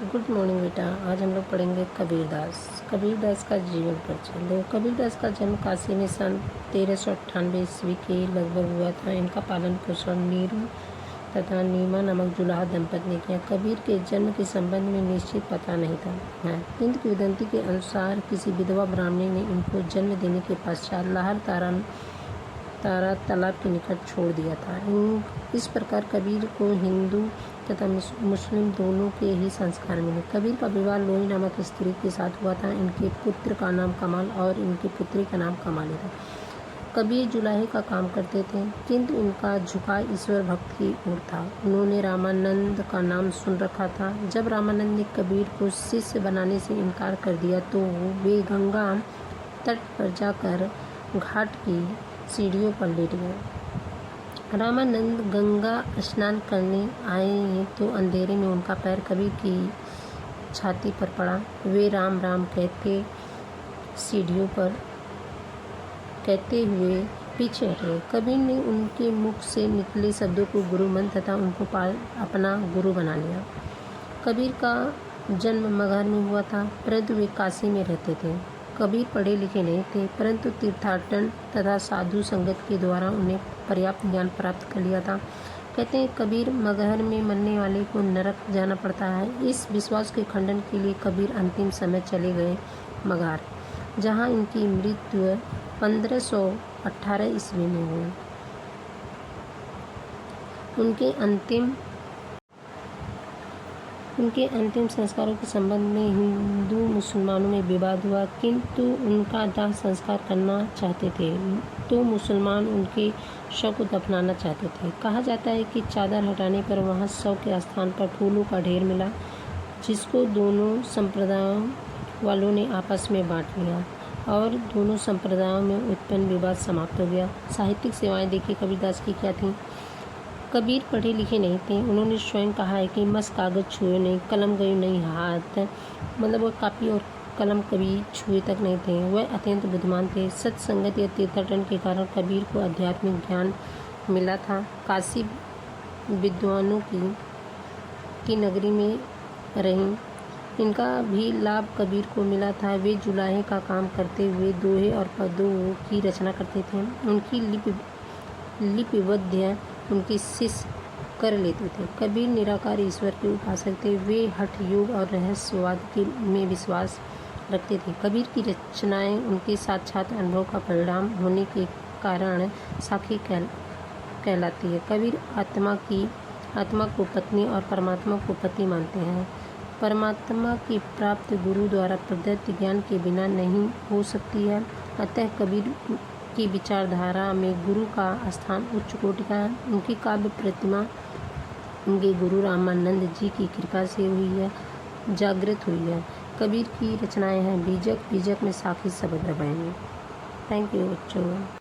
Good morning बेटा। आज हम लोग पढ़ेंगे कबीरदास का जीवन परिचय। देखो, कबीरदास का जन्म काशी में सन 1398 ईस्वी के लगभग हुआ था। इनका पालन पोषण नीरू तथा नीमा नामक जुलाहा दंपति ने किया। कबीर के जन्म के संबंध में निश्चित पता नहीं था, किंतु किंवदंती के अनुसार किसी विधवा ब्राह्मणी ने इनको जन्म देने के पश्चात लाहर तारा तालाब के निकट छोड़ दिया था। इस प्रकार कबीर को हिंदू तथा मुस्लिम दोनों के ही संस्कार मिले। कबीर का विवाह लोई नामक स्त्री के साथ हुआ था। इनके पुत्र का नाम कमाल और इनकी पुत्री का नाम कमाली था। कबीर जुलाहे का काम करते थे, किंतु इनका झुकाव ईश्वर भक्त की ओर था। उन्होंने रामानंद का नाम सुन रखा था। जब रामानंद ने कबीर को शिष्य बनाने से इनकार कर दिया तो वे गंगा तट पर जाकर घाट की सीढ़ियों पर लेट गए। रामानंद गंगा स्नान करने आए तो अंधेरे में उनका पैर कबीर की छाती पर पड़ा। वे राम राम कहते सीढ़ियों पर कहते हुए पीछे हटे। कबीर ने उनके मुख से निकले शब्दों को गुरु मन तथा उनको अपना गुरु बना लिया। कबीर का जन्म मगहर में हुआ था, परंतु वे काशी में रहते थे। कबीर पढ़े लिखे नहीं थे, परंतु तीर्थाटन तथा साधु संगत के द्वारा उन्हें पर्याप्त ज्ञान प्राप्त कर लिया था। कहते हैं कबीर मगहर में मरने वाले को नरक जाना पड़ता है। इस विश्वास के खंडन के लिए कबीर अंतिम समय चले गए मगहर, जहां इनकी मृत्यु 1518 ईस्वी में हुई। उनके अंतिम संस्कारों के संबंध में हिंदू मुसलमानों में विवाद हुआ, किंतु उनका दाह संस्कार करना चाहते थे तो मुसलमान उनके शव को दफनाना चाहते थे। कहा जाता है कि चादर हटाने पर वहां शव के स्थान पर फूलों का ढेर मिला, जिसको दोनों संप्रदायों वालों ने आपस में बांट लिया और दोनों संप्रदायों में उत्पन्न विवाद समाप्त हो गया। साहित्यिक सेवाएं देखिए कबीरदास की क्या थी। कबीर पढ़े लिखे नहीं थे। उन्होंने स्वयं कहा है कि मस कागज छुए नहीं, कलम गई नहीं हाथ, मतलब वह कापी और कलम कभी छुए तक नहीं थे। वह अत्यंत बुद्धिमान थे। सत्संगत या तीर्थाटन के कारण कबीर को आध्यात्मिक ज्ञान मिला था। काशी विद्वानों की नगरी में रही, इनका भी लाभ कबीर को मिला था। वे जुलाहे का काम करते हुए दोहे और पदों की रचना करते थे। उनकी लिपिबद्ध उनके शिष्य कर लेते थे। कबीर निराकार ईश्वर के उपासक थे। वे हठ योग और रहस्यवाद में विश्वास रखते थे। कबीर की रचनाएं उनके साक्षात अनुभव का परिणाम होने के कारण साखी कहलाती है। कबीर आत्मा को पत्नी और परमात्मा को पति मानते हैं। परमात्मा की प्राप्ति गुरु द्वारा प्रदत्त ज्ञान के बिना नहीं हो सकती है। अतः कबीर की विचारधारा में गुरु का स्थान उच्च कोटि का है। उनकी काव्य प्रतिमा उनके गुरु रामानंद जी की कृपा से हुई है, जागृत हुई है। कबीर की रचनाएं हैं बीजक में साखी शब्द रवाएंगे। थैंक यू बच्चों।